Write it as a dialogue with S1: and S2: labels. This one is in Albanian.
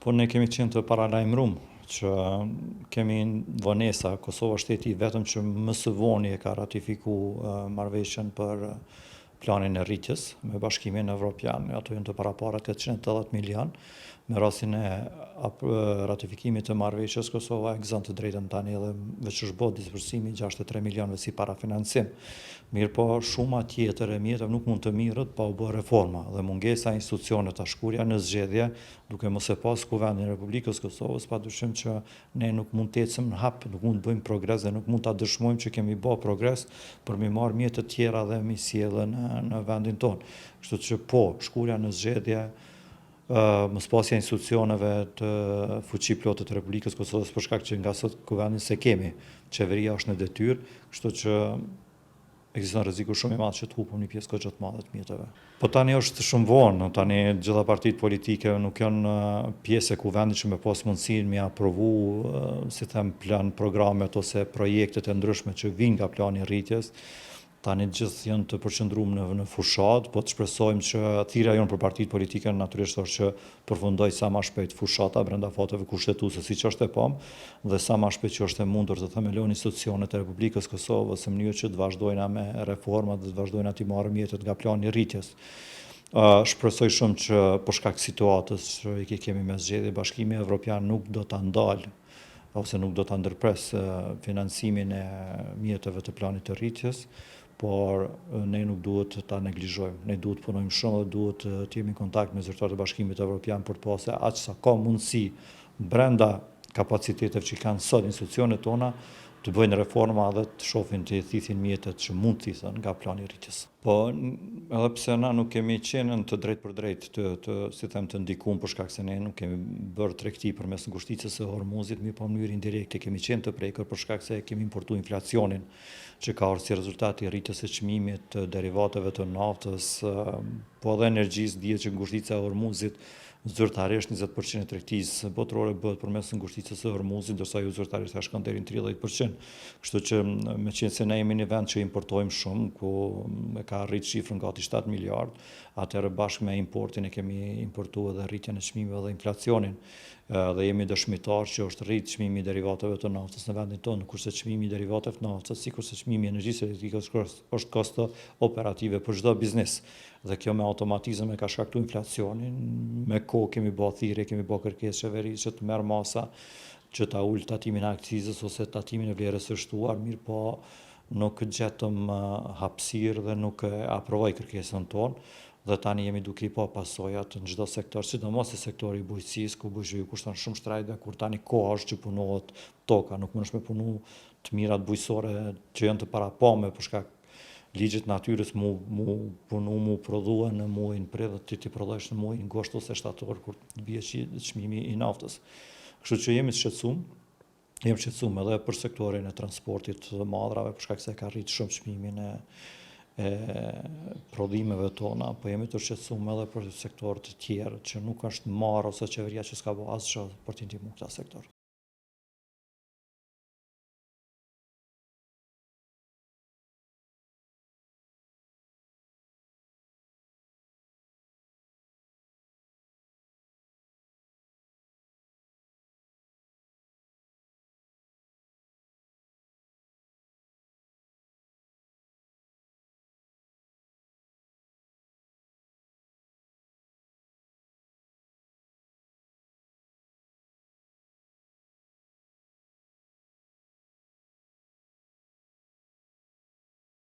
S1: Po ne kemi qenë të paralajmëruar që kemi vonesa, Kosova shteti vetëm që më së voni e ka ratifikuar marrëveshjen për planin e rritjes me Bashkimin Evropian, ato janë të parapara 880 milion. Me rastin e ratifikimit të marrëveshjes, Kosova e gëzon të drejtën tani edhe veç është bë disbursimi 63 milionëve si parafinancim. Mirë po shuma tjetër e mjetëve nuk mund të mirët pa u bërë reforma dhe mungesa e institucioneve të shkurja në zgjedhje, duke mos e pas Kuvendin e Republikës Kosovës, padyshim që ne nuk mund të ecim në hap, nuk mund të bëjmë progres dhe nuk mund ta dëshmojmë që kemi bërë progres për mi marrë mjet të tjera dhe mi sjellë në vendin tonë. Kështu që po, shkurja në zgjedhje, mospasja institucioneve të fuqiplotë të Republikës Kosovës për shkak që nga sot Kuvendin se kemi, qeveria është në detyrë, kështu që ekziston rreziku shumë i madh që të hupëm një pjesë goxha të madhe të mjeteve. Po tani është shumë vonë, tani gjitha partitë politike nuk janë pjesë e Kuvendit që me pas mundësinë me aprovu, si them, plan, programet ose projektet e ndryshme që vijnë nga plani i rritjes. Tani gjithë janë të përqendruar në fushat, po të shpresojmë që thirrja jonë për partitë politike natyrisht është që përfundoj sa më shpejt fushata brenda fateve kushtetuese siç është e pam, dhe sa më shpejt që është e mundur të themelojnë institucionet e Republikës Kosovës në mënyrë që të vazhdojnë me reformat dhe të vazhdojnë të marrin mjetet nga plani i rritjes. Shpresoj shumë që për shkak të situatës që i kemi me zgjedhje, Bashkimi Evropian nuk do ta ndalë ose nuk do ta ndërpres financimin e mjeteve të planit të rritjes, por ne nuk duhet ta neglizhojmë. Ne duhet të punojmë shumë dhe duhet të jemi në kontakt me zyrtarët e Bashkimit Evropian për të pasur aq sa ka mundësi brenda kapaciteteve që kanë sot institucionet tona të bëjnë reforma dhe të shohin të thithin mjetet që mund të thithen nga plani i rritjes. Po edhe pse na nuk kemi qenë të drejtë për drejtë si them të ndikuar për shkak se ne nuk kemi bërë tregti përmes ngushticës së Hormuzit, mirë po në mënyrë indirekte kemi qenë të prekur për shkak se kemi importuar inflacionin që ka ardhur si rezultat i rritjes së çmimit të derivateve të naftës, po edhe energjisë. Dihet që ngushtica e Hormuzit zyrtarisht 20% e tregtisë botërore bëhet përmes ngushticës së Hormuzit, ndërsa jo zyrtarisht shkon deri në 30%. Kështu që meqenëse ne jemi në vend që importojmë shumë, ku e ka arrit shifrën gati 7 miliard, atëherë bashkë me importin e kemi importuar edhe rritjen e çmimeve dhe inflacionin. Dhe jemi dëshmitar që është rrit çmimi i derivateve të naftës në vendin tonë, kurse çmimi i derivateve të naftës, sikurse çmimi i energjisë elektrike është kosto operative për çdo biznes. Dhe kjo me automatizëm e ka shkaktuar inflacionin. Me kohë kemi bërë thirrje, kemi bërë kërkesë qeverisë që të merr masa që ta ul tatimin e akcizës ose tatimin e vlerës së shtuar, mirë po nuk gjetëm hapësirë dhe nuk aprovoi kërkesën tonë. Dhe tani jemi duke i pa pasojat në çdo sektor, sidomos në sektori i bujqësisë, ku bujqësia kushton shumë shtrejt dhe kur tani koha është që punohet toka, nuk mundesh me punu të mirat bujqësore që janë të parapame për shkak ligjit natyrës mu punu, mu prodhua në muajin prill dhe ti prodhosh në muajin gusht ose shtator kur të bie çmimi i naftës. Kështu që jemi të shqetësuar edhe për sektorin e transportit të madrave për shkak se ka rrit shumë çmimin e prodhimeve tona, po jemi të shqetësuar edhe për sektorë të tjerë që nuk është marrë ose qeveria që s'ka bërë asgjë për të ndihmuar këtë sektor.